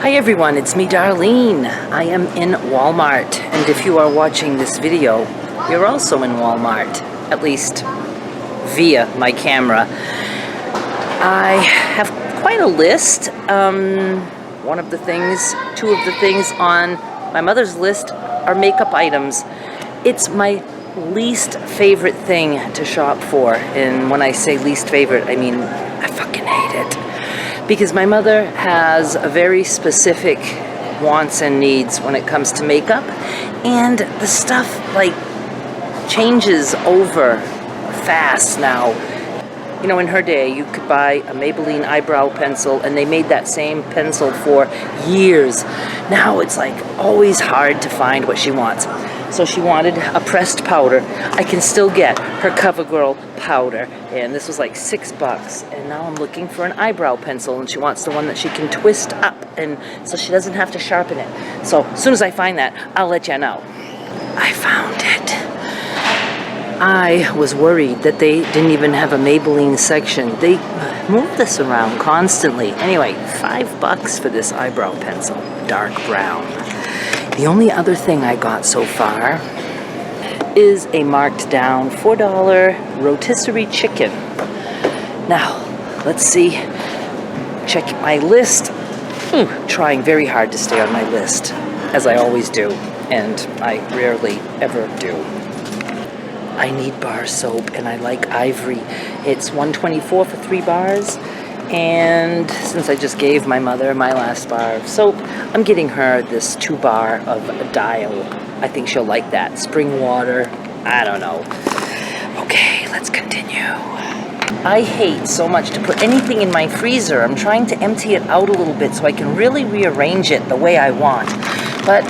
Hi everyone, it's me Darlene. I am in Walmart, and if you are watching this video, you're also in Walmart, at least via my camera. I have quite a list. Two of the things on my mother's list are makeup items. It's my least favorite thing to shop for, and when I say least favorite, I mean I fucking hate it. Because my mother has a very specific wants and needs when it comes to makeup, and the stuff like changes over fast now. You know, in her day, you could buy a Maybelline eyebrow pencil, and they made that same pencil for years. Now it's like always hard to find what she wants. So she wanted a pressed powder. I can still get her CoverGirl powder, and this was like $6. And now I'm looking for an eyebrow pencil, and she wants the one that she can twist up, and so she doesn't have to sharpen it. So as soon as I find that, I'll let you know. I found it. I was worried that they didn't even have a Maybelline section. They move this around constantly. Anyway, $5 for this eyebrow pencil, dark brown. The only other thing I got so far is a marked down $4 rotisserie chicken. Now, let's see. Check my list. Trying very hard to stay on my list, as I always do, and I rarely ever do. I need bar soap, and I like Ivory. It's $1.24 for 3 bars. And since I just gave my mother my last bar of soap, I'm getting her this 2 bar of Dial. I think she'll like that. Spring water. I don't know. Okay, let's continue. I hate so much to put anything in my freezer. I'm trying to empty it out a little bit so I can really rearrange it the way I want. But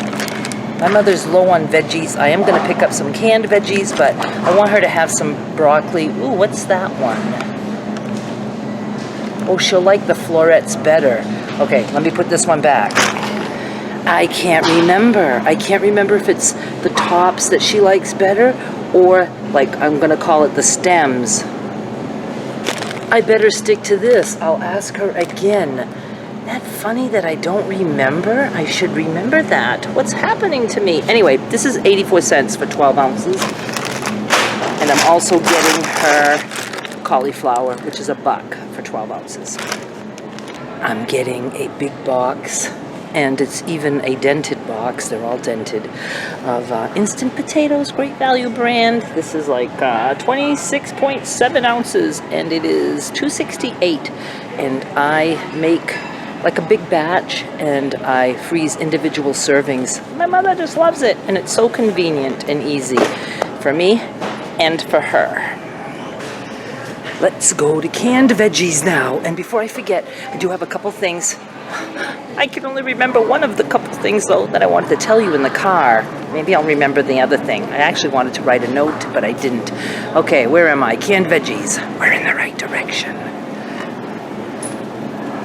my mother's low on veggies. I am going to pick up some canned veggies, but I want her to have some broccoli. Ooh, what's that one? Oh, she'll like the florets better. Okay, let me put this one back. I can't remember. I can't remember if it's the tops that she likes better, or like I'm gonna call it the stems. I better stick to this. I'll ask her again. Isn't that funny that I don't remember? I should remember that. What's happening to me? Anyway, this is 84 cents for 12 ounces. And I'm also getting her cauliflower, which is $1 for 12 ounces. I'm getting a big box, and it's even a dented box. They're all dented, of instant potatoes, Great Value brand. This is like 26.7 ounces, and it is $2.68. And I make like a big batch, and I freeze individual servings. My mother just loves it, and it's so convenient and easy for me and for her. Let's go to canned veggies now. And before I forget, I do have a couple things. I can only remember one of the couple things, though, that I wanted to tell you in the car. Maybe I'll remember the other thing. I actually wanted to write a note, but I didn't. Okay, where am I? Canned veggies. We're in the right direction.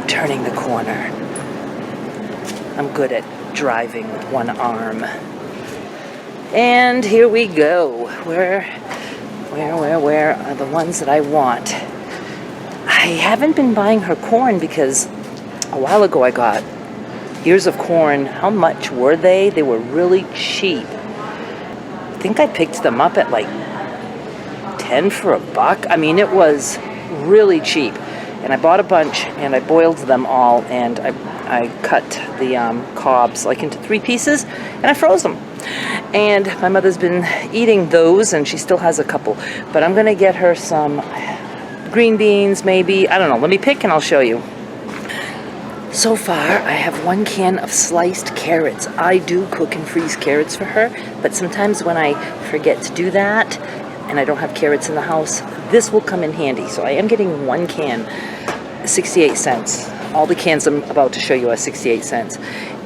Turning the corner. I'm good at driving with one arm. And here we go. Where are the ones that I want? I haven't been buying her corn because a while ago I got ears of corn. How much were they? They were really cheap. I think I picked them up at like 10 for $1. I mean, it was really cheap. And I bought a bunch, and I boiled them all, and I cut the cobs like into 3 pieces, and I froze them. And my mother's been eating those, and she still has a couple. But I'm going to get her some green beans, maybe. I don't know. Let me pick, and I'll show you. So far, I have 1 can of sliced carrots. I do cook and freeze carrots for her, but sometimes when I forget to do that, and I don't have carrots in the house, this will come in handy. So I am getting 1 can, 68 cents. All the cans I'm about to show you are 68 cents.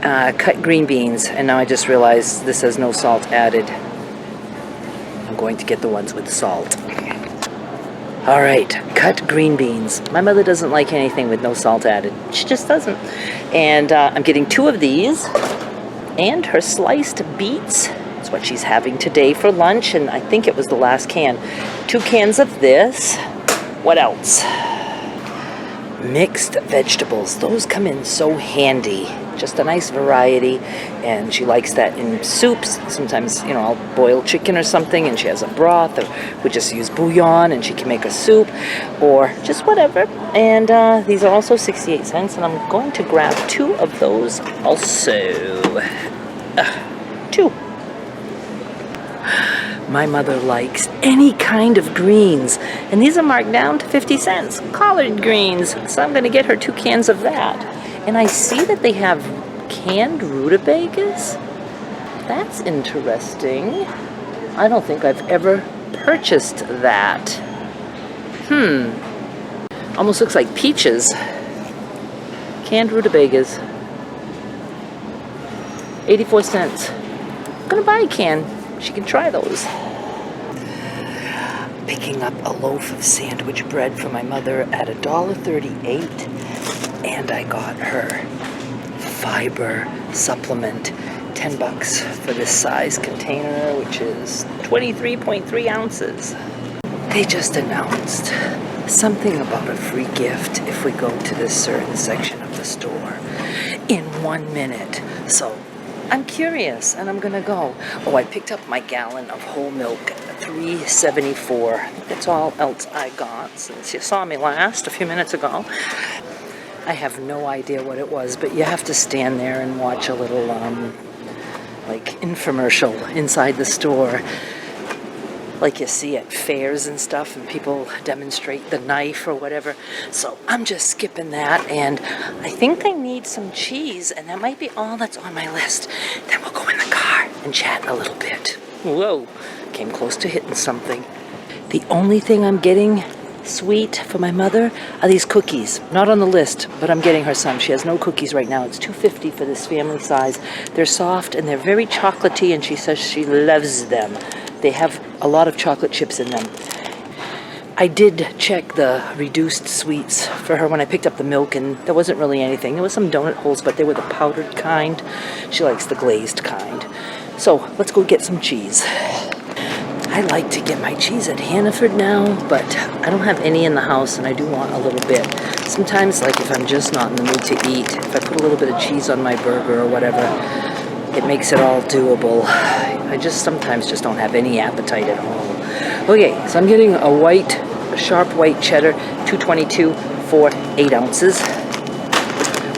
Cut green beans, and now I just realized this has no salt added. I'm going to get the ones with salt. All right, cut green beans. My mother doesn't like anything with no salt added. She just doesn't. And I'm getting 2 of these, and her sliced beets. That's what she's having today for lunch, and I think it was the last can. 2 cans of this. What else? Mixed vegetables. Those come in so handy. just a nice variety, and she likes that in soups. Sometimes, you know, I'll boil chicken or something and she has a broth, or we just use bouillon and she can make a soup, or just whatever. And these are also 68 cents, and I'm going to grab 2 of those also. 2. My mother likes any kind of greens, and these are marked down to 50 cents. Collard greens, so I'm going to get her 2 cans of that. And I see that they have canned rutabagas. That's interesting. I don't think I've ever purchased that. Almost looks like peaches. Canned rutabagas. 84 cents. I'm going to buy a can. She can try those. Picking up a loaf of sandwich bread for my mother at $1.38, and I got her fiber supplement, $10 for this size container, which is 23.3 ounces. They just announced something about a free gift if we go to this certain section of the store in 1 minute. So I'm curious, and I'm gonna go. Oh, I picked up my gallon of whole milk, $3.74. I think that's all else I got since you saw me last a few minutes ago. I have no idea what it was, but you have to stand there and watch a little, like, infomercial inside the store, like you see at fairs and stuff, and people demonstrate the knife or whatever. So I'm just skipping that, and I think I need some cheese, and that might be all that's on my list. Then we'll go in the car and chat a little bit. Whoa, came close to hitting something. The only thing I'm getting sweet for my mother are these cookies. Not on the list, but I'm getting her some. She has no cookies right now. It's $2.50 for this family size. They're soft and they're very chocolatey, and she says she loves them. They have a lot of chocolate chips in them. I did check the reduced sweets for her when I picked up the milk, and there wasn't really anything. There was some donut holes, but they were the powdered kind. She likes the glazed kind. So let's go get some cheese. I like to get my cheese at Hannaford now, but I don't have any in the house, and I do want a little bit. Sometimes, like if I'm just not in the mood to eat, if I put a little bit of cheese on my burger or whatever, it makes it all doable. I just sometimes just don't have any appetite at all. Okay, so I'm getting a sharp white cheddar, $2.22 for 8 ounces,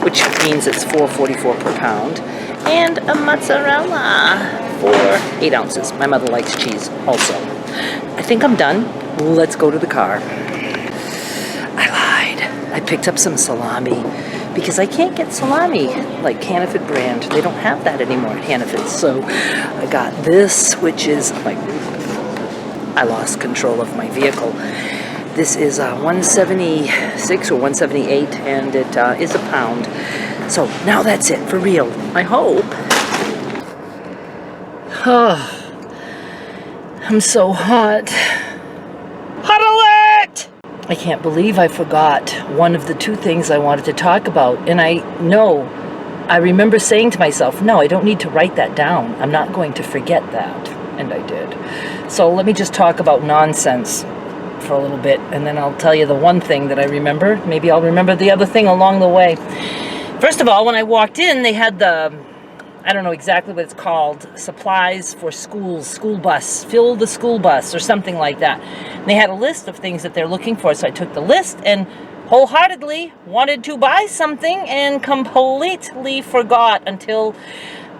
which means it's $4.44 per pound, and a mozzarella for 8 ounces. My mother likes cheese also. I think I'm done. Let's go to the car. I lied. I picked up some salami, because I can't get salami like Hannaford brand. They don't have that anymore at Hannaford. So I got this, which is like, I lost control of my vehicle. This is 176 or 178, and it is a pound. So now that's it for real, I hope. I'm so hot. Huddle-it! I can't believe I forgot one of the 2 things I wanted to talk about. And I remember saying to myself, no, I don't need to write that down. I'm not going to forget that. And I did. So let me just talk about nonsense for a little bit, and then I'll tell you the one thing that I remember. Maybe I'll remember the other thing along the way. First of all, when I walked in, they had the, I don't know exactly what it's called, supplies for schools, school bus, fill the school bus or something like that. And they had a list of things that they're looking for, so I took the list and wholeheartedly wanted to buy something and completely forgot until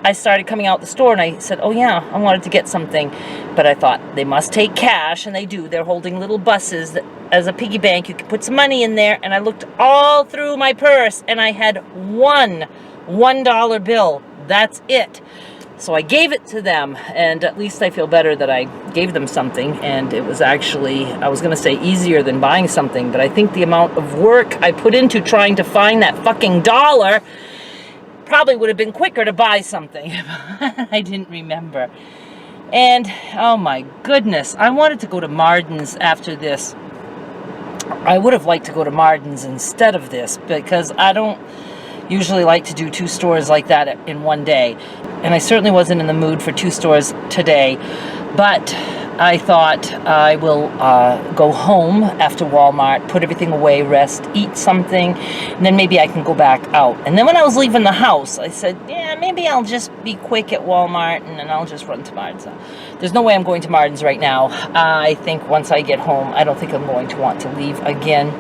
I started coming out the store, and I said, oh yeah, I wanted to get something. But I thought, they must take cash, and they do. They're holding little buses that, as a piggy bank, you can put some money in there. And I looked all through my purse, and I had one $1 bill. That's it. So I gave it to them, and at least I feel better that I gave them something. And it was actually, I was going to say easier than buying something, but I think the amount of work I put into trying to find that fucking dollar probably would have been quicker to buy something. I didn't remember. And oh my goodness, I wanted to go to Marden's after this. I would have liked to go to Marden's instead of this, because I don't usually like to do 2 stores like that in one day, and I certainly wasn't in the mood for 2 stores today. But I thought I will go home after Walmart, put everything away, rest, eat something, and then maybe I can go back out. And then when I was leaving the house, I said, yeah, maybe I'll just be quick at Walmart and then I'll just run to Martin's. There's no way I'm going to Martin's right now. I think once I get home, I don't think I'm going to want to leave again.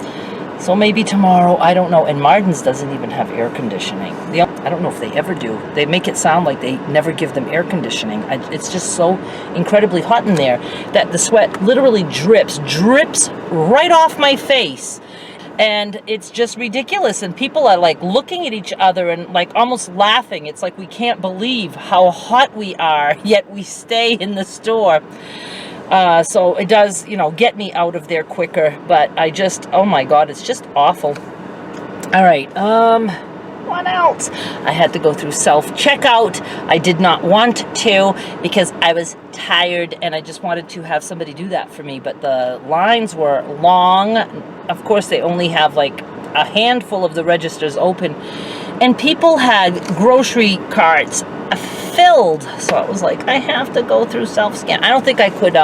So maybe tomorrow, I don't know. And Martin's doesn't even have air conditioning. I don't know if they ever do. They make it sound like they never give them air conditioning. It's just so incredibly hot in there that the sweat literally drips right off my face. And it's just ridiculous. And people are like looking at each other and like almost laughing. It's like we can't believe how hot we are, yet we stay in the store. So it does, you know, get me out of there quicker, but I just, oh my God, it's just awful. All right, what else? I had to go through self-checkout. I did not want to because I was tired and I just wanted to have somebody do that for me, but the lines were long. Of course, they only have like a handful of the registers open, and people had grocery carts filled, so I was like, I have to go through self-scan. I don't think I could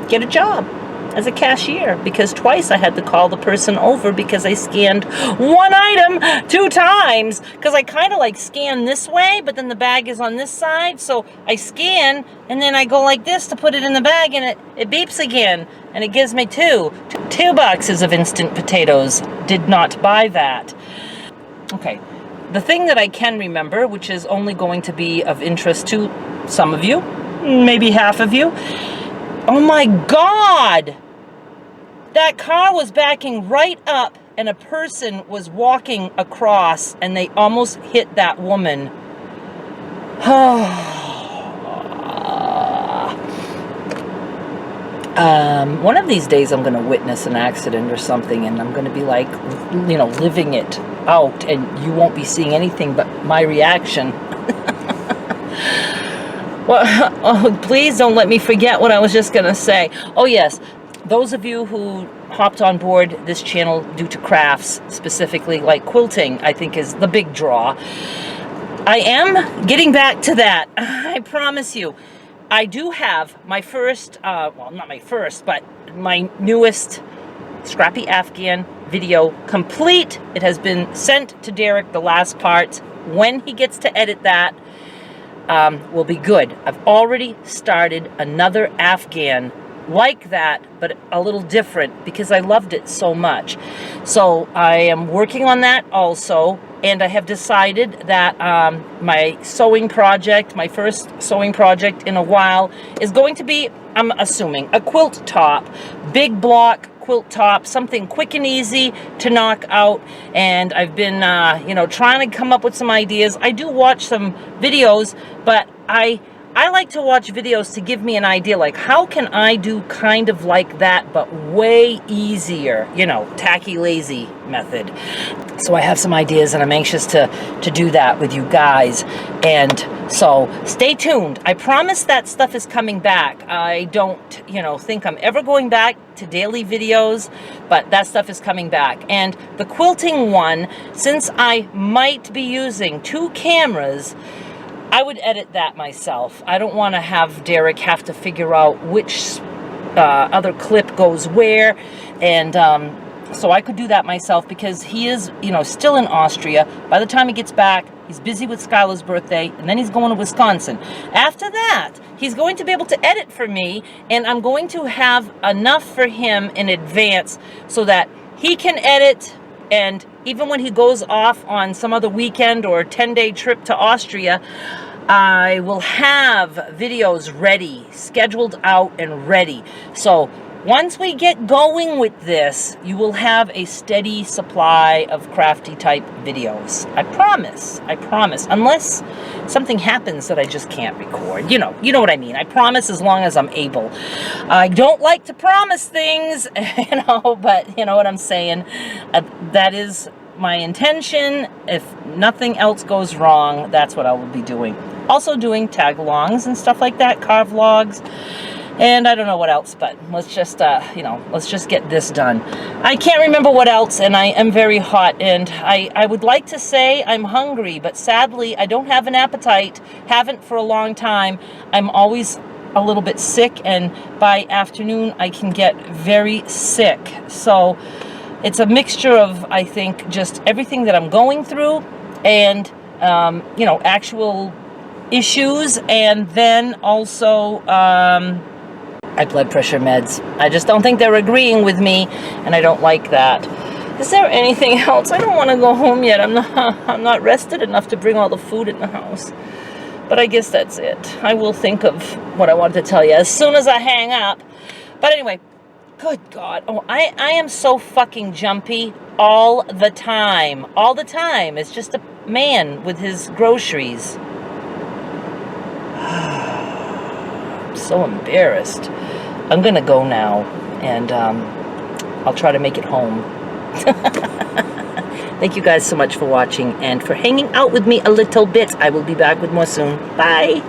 get a job as a cashier because twice I had to call the person over because I scanned one item 2 times, because I kind of like scan this way, but then the bag is on this side, so I scan and then I go like this to put it in the bag, and it beeps again and it gives me two boxes of instant potatoes. Did not buy that. Okay. The thing that I can remember, which is only going to be of interest to some of you, maybe half of you. Oh my God! That car was backing right up and a person was walking across and they almost hit that woman. One of these days I'm going to witness an accident or something, and I'm going to be like, you know, living it out, and you won't be seeing anything but my reaction. Well, oh, please don't let me forget what I was just going to say. Oh yes, those of you who hopped on board this channel due to crafts, specifically like quilting, I think is the big draw. I am getting back to that. I promise you. I do have my first, well, not my first, but my newest Scrappy Afghan video complete. It has been sent to Derek, the last part. When he gets to edit that, will be good. I've already started another Afghan like that, but a little different because I loved it so much. So I am working on that also. And I have decided that my sewing project, my first sewing project in a while, is going to be, I'm assuming, a quilt top, big block quilt top, something quick and easy to knock out. And I've been, you know, trying to come up with some ideas. I do watch some videos, but I like to watch videos to give me an idea, like how can I do kind of like that, but way easier, you know, tacky, lazy method. So I have some ideas and I'm anxious to do that with you guys. And so stay tuned. I promise that stuff is coming back. I don't, you know, think I'm ever going back to daily videos, but that stuff is coming back. And the quilting one, since I might be using 2 cameras, I would edit that myself. I don't want to have Derek have to figure out which other clip goes where, and so I could do that myself because he is, you know, still in Austria. By the time he gets back, he's busy with Skylar's birthday, and then he's going to Wisconsin. After that, he's going to be able to edit for me, and I'm going to have enough for him in advance so that he can edit. And even when he goes off on some other weekend or 10-day trip to Austria, I will have videos ready, scheduled out and ready. So once we get going with this, you will have a steady supply of crafty type videos. I promise, unless something happens that I just can't record. You know what I mean. I promise as long as I'm able. I don't like to promise things, you know, but you know what I'm saying. That is my intention. If nothing else goes wrong, that's what I will be doing. Also doing tag-alongs and stuff like that, car vlogs. And I don't know what else, but let's just, you know, let's just get this done. I can't remember what else, and I am very hot, and I would like to say I'm hungry, but sadly, I don't have an appetite. Haven't for a long time. I'm always a little bit sick, and by afternoon I can get very sick. So it's a mixture of, I think, just everything that I'm going through, and you know, actual issues, and then also my blood pressure meds. I just don't think they're agreeing with me, and I don't like that. Is there anything else? I don't want to go home yet. I'm not rested enough to bring all the food in the house. But I guess that's it. I will think of what I wanted to tell you as soon as I hang up. But anyway, good God. Oh, I am so fucking jumpy all the time. All the time. It's just a man with his groceries. I'm so embarrassed. I'm gonna go now, and I'll try to make it home. Thank you guys so much for watching and for hanging out with me a little bit. I will be back with more soon. Bye.